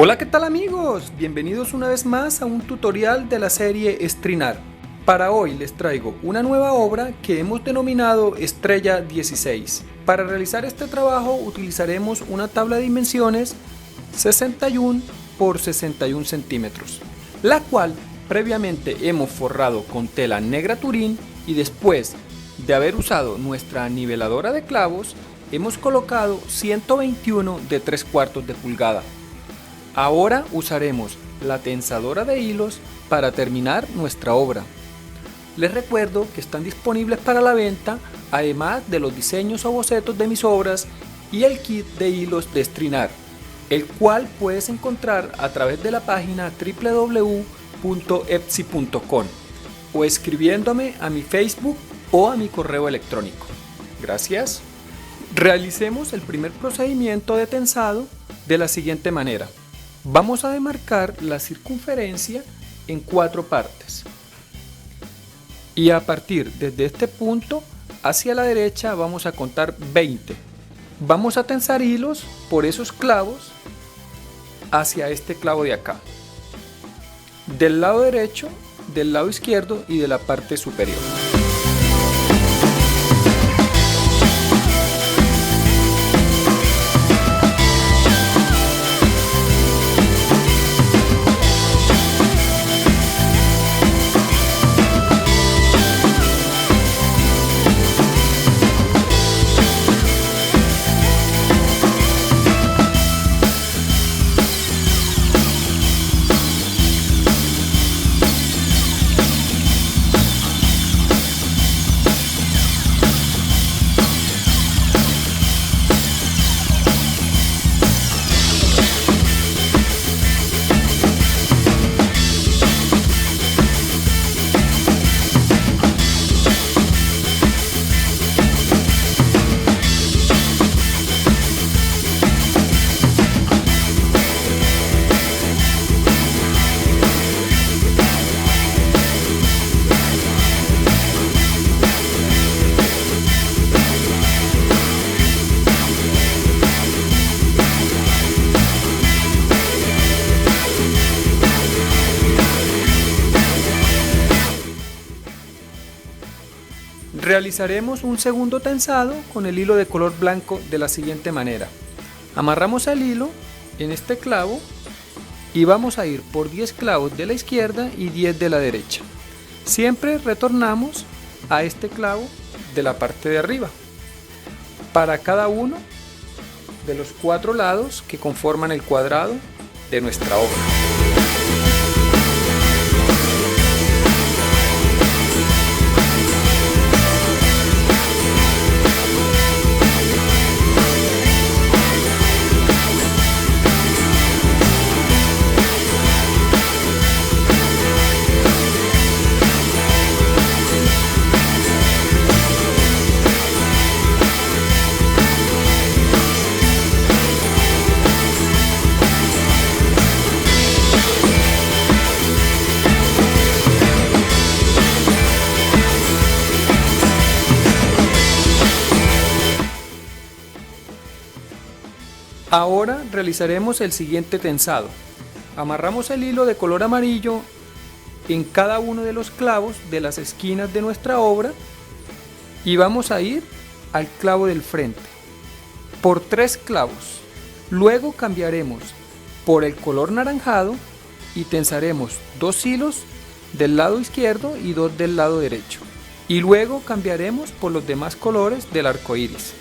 Hola, ¿qué tal amigos? Bienvenidos una vez más a un tutorial de la serie Estrinar. Para hoy les traigo una nueva obra que hemos denominado Estrella 16. Para realizar este trabajo utilizaremos una tabla de dimensiones 61 por 61 centímetros, la cual previamente hemos forrado con tela negra turín y después de haber usado nuestra niveladora de clavos hemos colocado 121 de 3/4 de pulgada. Ahora usaremos la tensadora de hilos para terminar nuestra obra. Les recuerdo que están disponibles para la venta, además de los diseños o bocetos de mis obras y el kit de hilos de Estrinar, el cual puedes encontrar a través de la página www.etsy.com o escribiéndome a mi Facebook o a mi correo electrónico. Gracias. Realicemos el primer procedimiento de tensado de la siguiente manera. Vamos a demarcar la circunferencia en 4 partes y a partir desde este punto hacia la derecha vamos a contar 20. Vamos a tensar hilos por esos clavos hacia este clavo de acá, del lado derecho, del lado izquierdo y de la parte superior. Realizaremos un segundo tensado con el hilo de color blanco de la siguiente manera. Amarramos el hilo en este clavo y vamos a ir por 10 clavos de la izquierda y 10 de la derecha. Siempre retornamos a este clavo de la parte de arriba para cada uno de los 4 lados que conforman el cuadrado de nuestra obra. Ahora realizaremos el siguiente tensado. Amarramos el hilo de color amarillo en cada uno de los clavos de las esquinas de nuestra obra y vamos a ir al clavo del frente por 3 clavos. Luego cambiaremos por el color naranjado y tensaremos 2 hilos del lado izquierdo y 2 del lado derecho. Y luego cambiaremos por los demás colores del arco iris.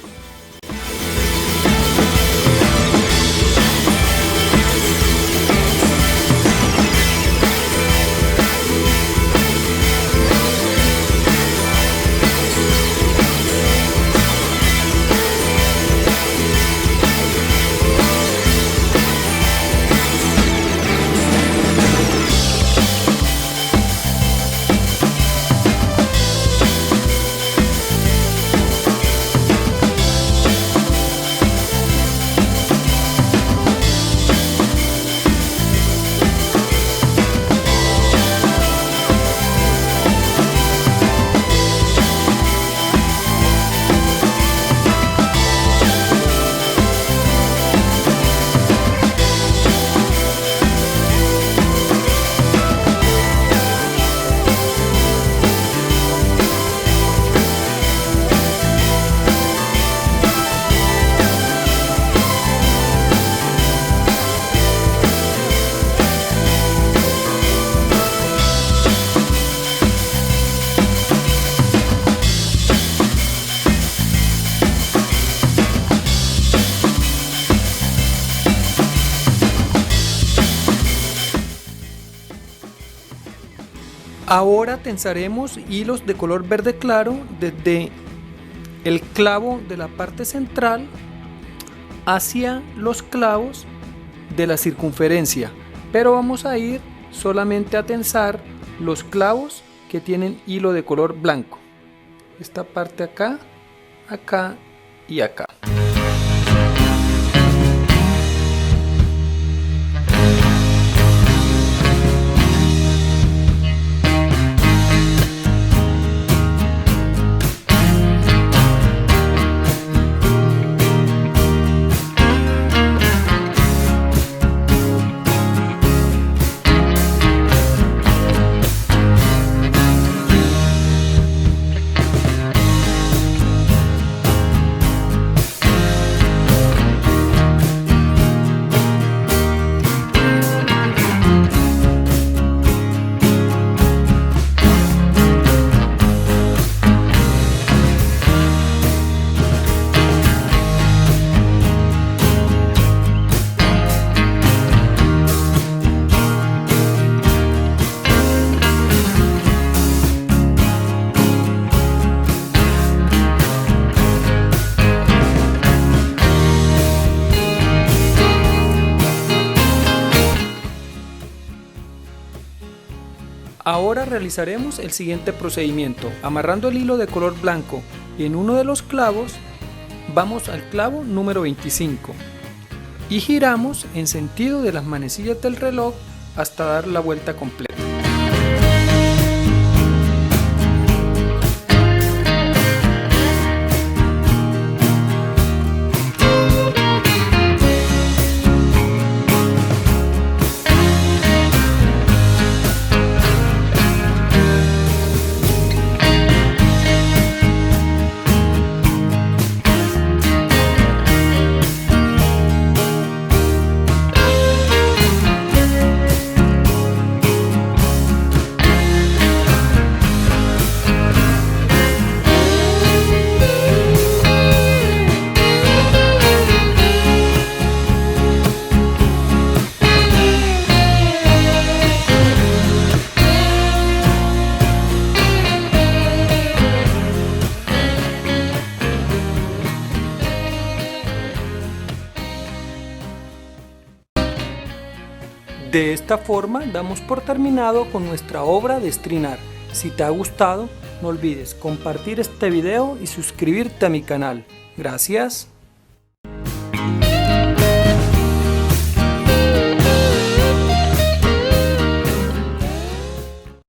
Ahora tensaremos hilos de color verde claro desde el clavo de la parte central hacia los clavos de la circunferencia, pero vamos a ir solamente a tensar los clavos que tienen hilo de color blanco. Esta parte acá, acá y acá. Ahora realizaremos el siguiente procedimiento. Amarrando el hilo de color blanco en uno de los clavos, vamos al clavo número 25 y giramos en sentido de las manecillas del reloj hasta dar la vuelta completa. De esta forma damos por terminado con nuestra obra de estrinar. Si te ha gustado, no olvides compartir este video y suscribirte a mi canal. Gracias.